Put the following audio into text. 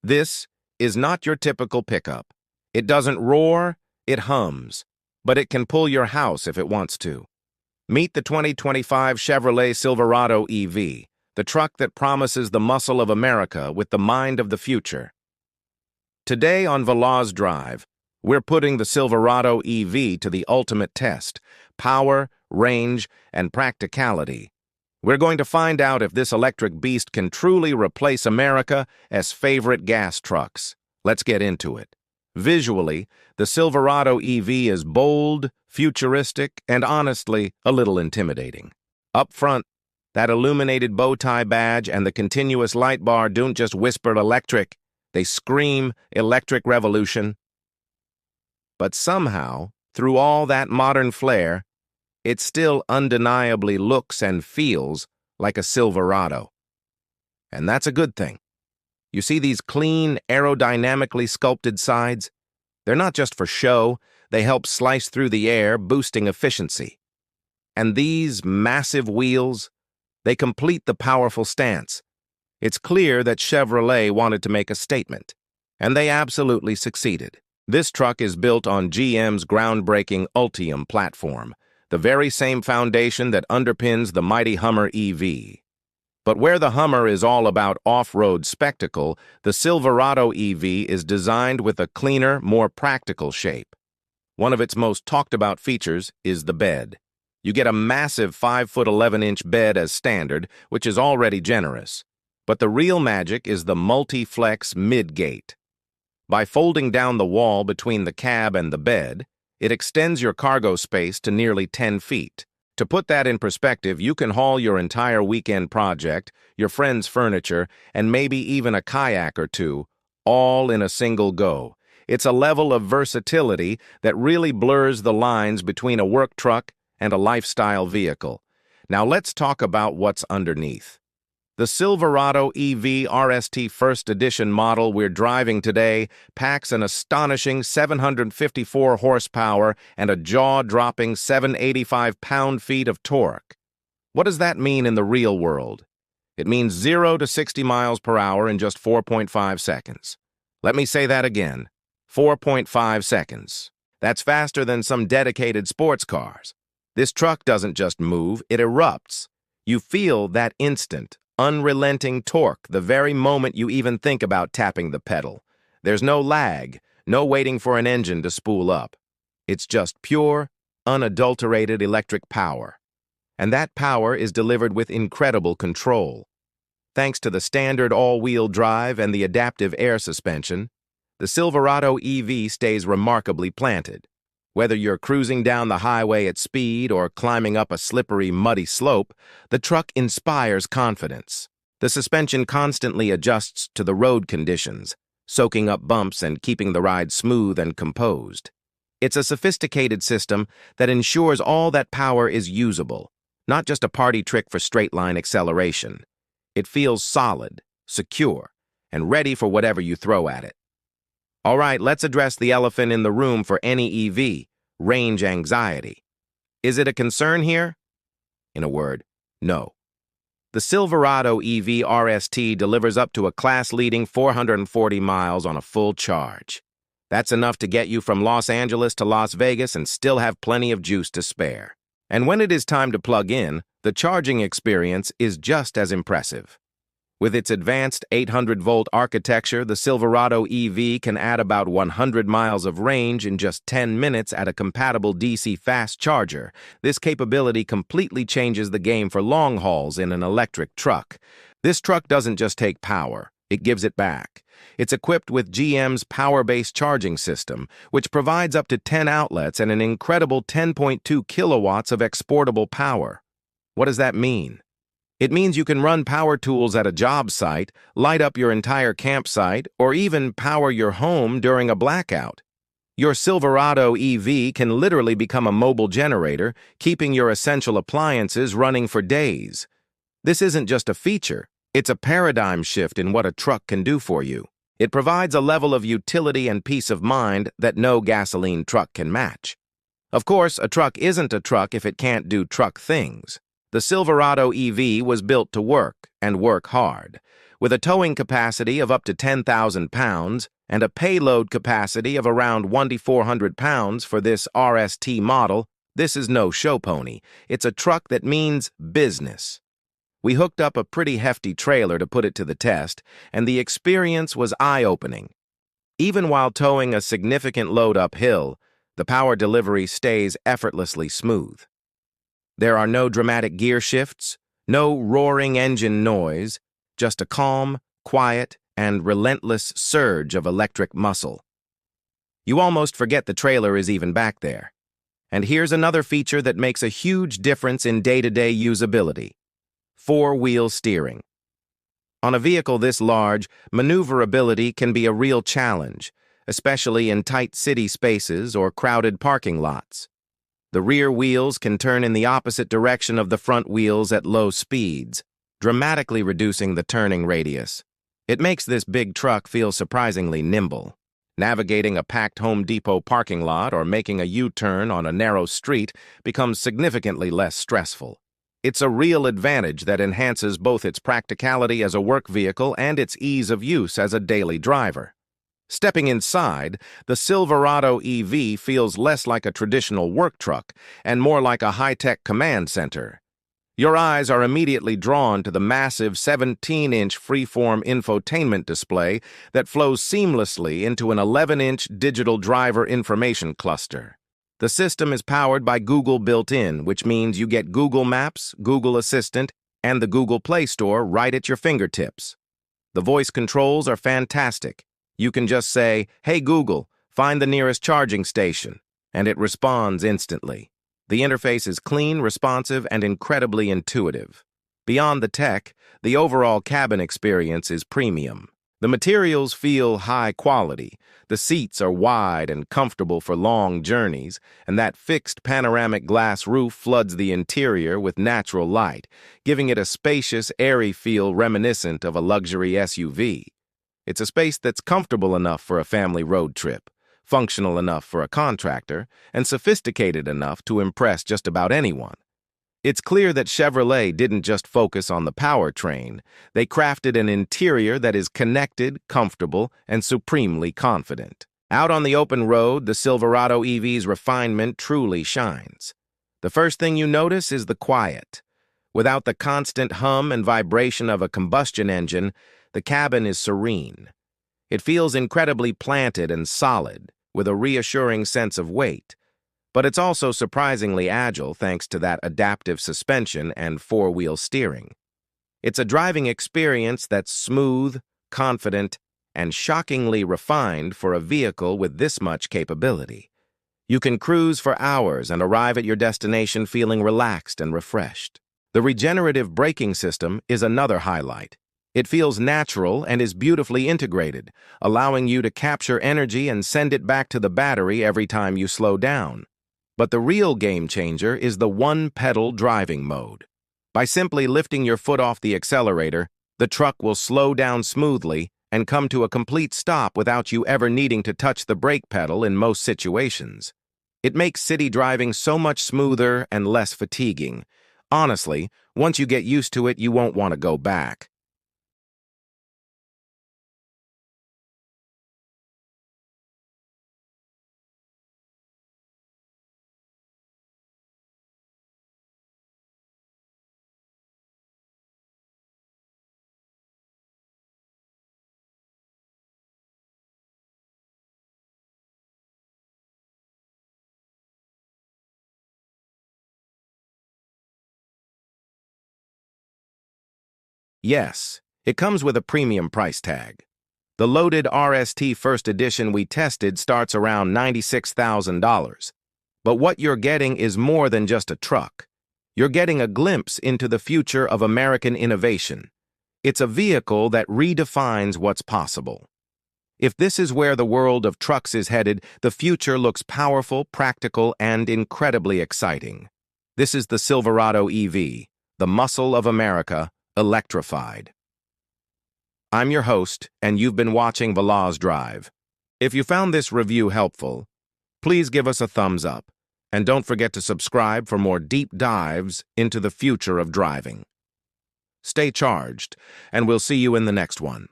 This is not your typical pickup. It doesn't roar, it hums, but it can pull your house if it wants to. Meet the 2025 Chevrolet Silverado EV, the truck that promises the muscle of America with the mind of the future. Today on VelozDrive, we're putting the Silverado EV to the ultimate test: power, range, and practicality. We're going to find out if this electric beast can truly replace America as favorite gas trucks. Let's get into it. Visually, the Silverado EV is bold, futuristic, and honestly, a little intimidating. Up front, that illuminated bow tie badge and the continuous light bar don't just whisper electric, they scream electric revolution. But somehow, through all that modern flair, it still undeniably looks and feels like a Silverado. And that's a good thing. You see these clean, aerodynamically sculpted sides? They're not just for show, they help slice through the air, boosting efficiency. And these massive wheels, they complete the powerful stance. It's clear that Chevrolet wanted to make a statement, and they absolutely succeeded. This truck is built on GM's groundbreaking Ultium platform, the very same foundation that underpins the mighty Hummer EV. But where the Hummer is all about off-road spectacle, the Silverado EV is designed with a cleaner, more practical shape. One of its most talked-about features is the bed. You get a massive 5'11" bed as standard, which is already generous. But the real magic is the multi-flex midgate. By folding down the wall between the cab and the bed, it extends your cargo space to nearly 10 feet. To put that in perspective, you can haul your entire weekend project, your friend's furniture, and maybe even a kayak or two, all in a single go. It's a level of versatility that really blurs the lines between a work truck and a lifestyle vehicle. Now let's talk about what's underneath. The Silverado EV RST First Edition model we're driving today packs an astonishing 754 horsepower and a jaw-dropping 785 pound-feet of torque. What does that mean in the real world? It means 0 to 60 miles per hour in just 4.5 seconds. Let me say that again. 4.5 seconds. That's faster than some dedicated sports cars. This truck doesn't just move, it erupts. You feel that instant, unrelenting torque the very moment you even think about tapping the pedal. There's no lag, no waiting for an engine to spool up. It's just pure, unadulterated electric power. And that power is delivered with incredible control. Thanks to the standard all-wheel drive and the adaptive air suspension, the Silverado EV stays remarkably planted. Whether you're cruising down the highway at speed or climbing up a slippery, muddy slope, the truck inspires confidence. The suspension constantly adjusts to the road conditions, soaking up bumps and keeping the ride smooth and composed. It's a sophisticated system that ensures all that power is usable, not just a party trick for straight-line acceleration. It feels solid, secure, and ready for whatever you throw at it. All right, let's address the elephant in the room for any EV: range anxiety. Is it a concern here? In a word, no. The Silverado EV RST delivers up to a class-leading 440 miles on a full charge. That's enough to get you from Los Angeles to Las Vegas and still have plenty of juice to spare. And when it is time to plug in, the charging experience is just as impressive. With its advanced 800-volt architecture, the Silverado EV can add about 100 miles of range in just 10 minutes at a compatible DC fast charger. This capability completely changes the game for long hauls in an electric truck. This truck doesn't just take power, it gives it back. It's equipped with GM's power-based charging system, which provides up to 10 outlets and an incredible 10.2 kilowatts of exportable power. What does that mean? It means you can run power tools at a job site, light up your entire campsite, or even power your home during a blackout. Your Silverado EV can literally become a mobile generator, keeping your essential appliances running for days. This isn't just a feature, it's a paradigm shift in what a truck can do for you. It provides a level of utility and peace of mind that no gasoline truck can match. Of course, a truck isn't a truck if it can't do truck things. The Silverado EV was built to work, and work hard. With a towing capacity of up to 10,000 pounds and a payload capacity of around 1,400 pounds for this RST model, this is no show pony. It's a truck that means business. We hooked up a pretty hefty trailer to put it to the test, and the experience was eye-opening. Even while towing a significant load uphill, the power delivery stays effortlessly smooth. There are no dramatic gear shifts, no roaring engine noise, just a calm, quiet, and relentless surge of electric muscle. You almost forget the trailer is even back there. And here's another feature that makes a huge difference in day-to-day usability: four-wheel steering. On a vehicle this large, maneuverability can be a real challenge, especially in tight city spaces or crowded parking lots. The rear wheels can turn in the opposite direction of the front wheels at low speeds, dramatically reducing the turning radius. It makes this big truck feel surprisingly nimble. Navigating a packed Home Depot parking lot or making a U-turn on a narrow street becomes significantly less stressful. It's a real advantage that enhances both its practicality as a work vehicle and its ease of use as a daily driver. Stepping inside, the Silverado EV feels less like a traditional work truck and more like a high-tech command center. Your eyes are immediately drawn to the massive 17-inch freeform infotainment display that flows seamlessly into an 11-inch digital driver information cluster. The system is powered by Google built-in, which means you get Google Maps, Google Assistant, and the Google Play Store right at your fingertips. The voice controls are fantastic. You can just say, "Hey Google, find the nearest charging station," and it responds instantly. The interface is clean, responsive, and incredibly intuitive. Beyond the tech, the overall cabin experience is premium. The materials feel high quality, the seats are wide and comfortable for long journeys, and that fixed panoramic glass roof floods the interior with natural light, giving it a spacious, airy feel reminiscent of a luxury SUV. It's a space that's comfortable enough for a family road trip, functional enough for a contractor, and sophisticated enough to impress just about anyone. It's clear that Chevrolet didn't just focus on the powertrain. They crafted an interior that is connected, comfortable, and supremely confident. Out on the open road, the Silverado EV's refinement truly shines. The first thing you notice is the quiet. Without the constant hum and vibration of a combustion engine, the cabin is serene. It feels incredibly planted and solid, with a reassuring sense of weight. But it's also surprisingly agile thanks to that adaptive suspension and four-wheel steering. It's a driving experience that's smooth, confident, and shockingly refined for a vehicle with this much capability. You can cruise for hours and arrive at your destination feeling relaxed and refreshed. The regenerative braking system is another highlight. It feels natural and is beautifully integrated, allowing you to capture energy and send it back to the battery every time you slow down. But the real game changer is the one-pedal driving mode. By simply lifting your foot off the accelerator, the truck will slow down smoothly and come to a complete stop without you ever needing to touch the brake pedal in most situations. It makes city driving so much smoother and less fatiguing. Honestly, once you get used to it, you won't want to go back. Yes, it comes with a premium price tag. The loaded RST First Edition we tested starts around $96,000. But what you're getting is more than just a truck. You're getting a glimpse into the future of American innovation. It's a vehicle that redefines what's possible. If this is where the world of trucks is headed, the future looks powerful, practical, and incredibly exciting. This is the Silverado EV, the muscle of America, electrified. I'm your host, and you've been watching VelozDrive. If you found this review helpful, please give us a thumbs up, and don't forget to subscribe for more deep dives into the future of driving. stay charged, and we'll see you in the next one.